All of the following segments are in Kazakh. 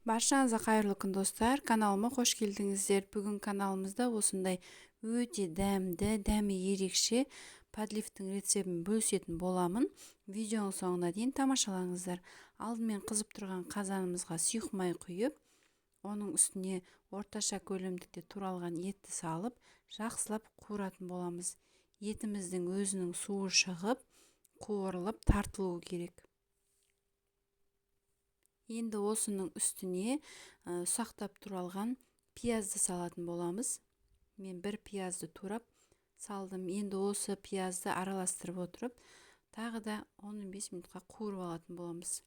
Баршаңызға қайырлы күн достар, каналыма қош келдіңіздер. Бүгін каналымызда осындай өте дәмі ерекше подливтің рецебін бөлісетін боламын. Видеоның соңына дейін тамашалаңыздар. Алдымен қызып тұрған қазанымызға сұйық май құйып, оның үстіне орташа көлемдікте туралған етті салып, жақсылап қуыратын боламыз. Етіміздің өзінің суы шығып, қуырылып тартылуы керек. Енді осының үстіне ұсақтап туралған пиязды салатын боламыз. Мен бір пиязды турап салдым. Енді осы пиязды араластырып отырып, тағы да 15 минутқа қуырып алатын боламыз.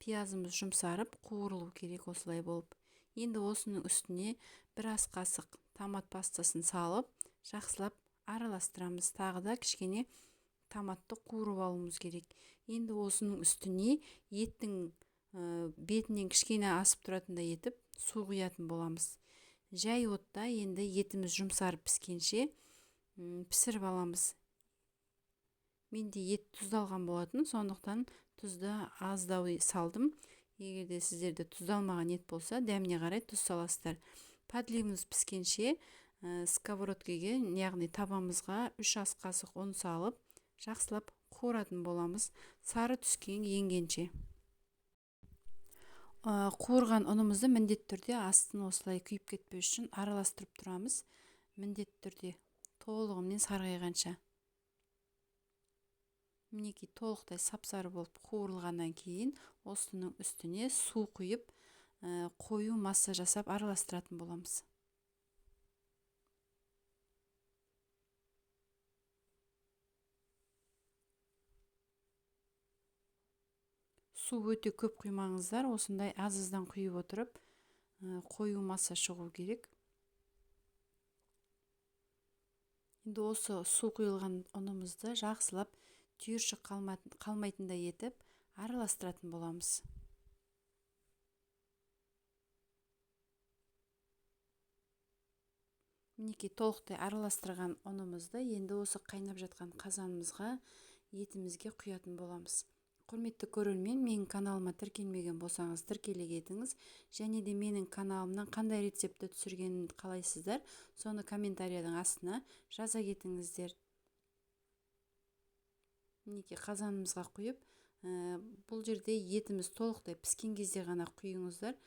Пиязымыз жұмсарып, қуырылу керек осылай болып. Енді осының үстіне бір ас қасық томат пастасын салып, жақсылап араластырамыз. Тағы да кішкене томатты қуырып алуымыз керек. Енді осының үстіне еттің бетінен кішкене асып тұратындай етіп су құятын боламыз. Жай отта енді етіміз жұмсарып піскенше пісіріп аламыз. Менде ет тұздалған болатын, сондықтан тұзды аздау салдым. Егерде сіздерде тұздалмаған ет болса, дәміне қарай тұз саласыздар. Подливіміз піскенше сковородкеге, яғни табамызға 3 ас қасық ұн салып, жақсылап қуыратын боламыз, сары түскен енгенше. Қуырған ұнымызды міндетті түрде астын осылай күйіп кетпеу үшін араластырып тұрамыз. Міндетті түрде толығымен сарғайғанша. Мінекей толықтай сап-сары болып қуырылғаннан кейін осының үстіне су құйып, қою масса жасап араластыратын боламыз. Су өте көп құймаңыздар, осындай аз-аздан құйып отырып, қою масса шығу керек. Енді осы су құйылған ұнымызды жақсылап түйіршік қалмайтындай етіп араластыратын боламыз. Мінекей толықтай араластырған ұнымызды енді осы қайнап жатқан қазанымызға етімізге құятын боламыз. Құрметті көрермен, менің каналыма тіркелмеген болсаңыз тіркеле кетіңіз, және де менің каналымнан қандай рецепті түсіргенін қалайсыздар, соны комментарийдің астына жаза кетіңіздер. Мінекей қазанымызға құйып, бұл жерде етіміз толықтай піскен кезде ғана құйыңыздар.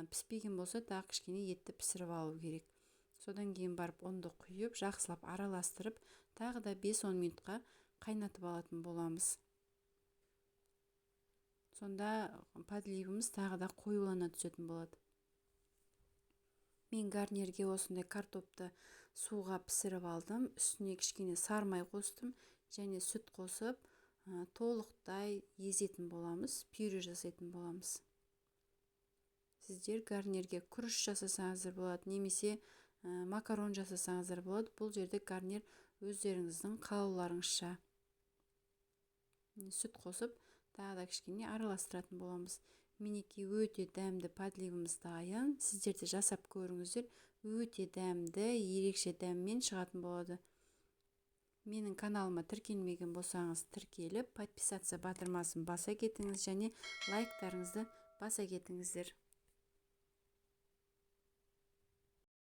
Піспеген болса, тағы кішкене етті пісіріп алу керек. Содан кейін барып ұнды құйып, жақсылап араластырып, тағы да 5-10 минутқа қайнатып алатын боламыз. Сонда подливіміз тағы да қоюлана түсетін болады. Мен гарнирге осындай картопты суға пісіріп алдым. Үстіне кішкене сары май қостым және сүт қосып, толықтай езетін боламыз, пюре жасайтын боламыз. Сіздер гарнирге күріш жасасаңыздар болады, немесе макарон жасасаңыздар болады. Бұл жерде гарнир өздеріңіздің қалауларыңызша. Сүт қосып, тағы да кішкене араластыратын боламыз. Мінекей өте дәмді подливіміз дайын. Сіздер де жасап көріңіздер. Өте дәмді, ерекше дәммен шығатын болады. Менің каналыма тіркелмеген болсаңыз тіркеліп, подписаться батырмасын баса кетіңіз және лайктарыңызды баса кетіңіздер.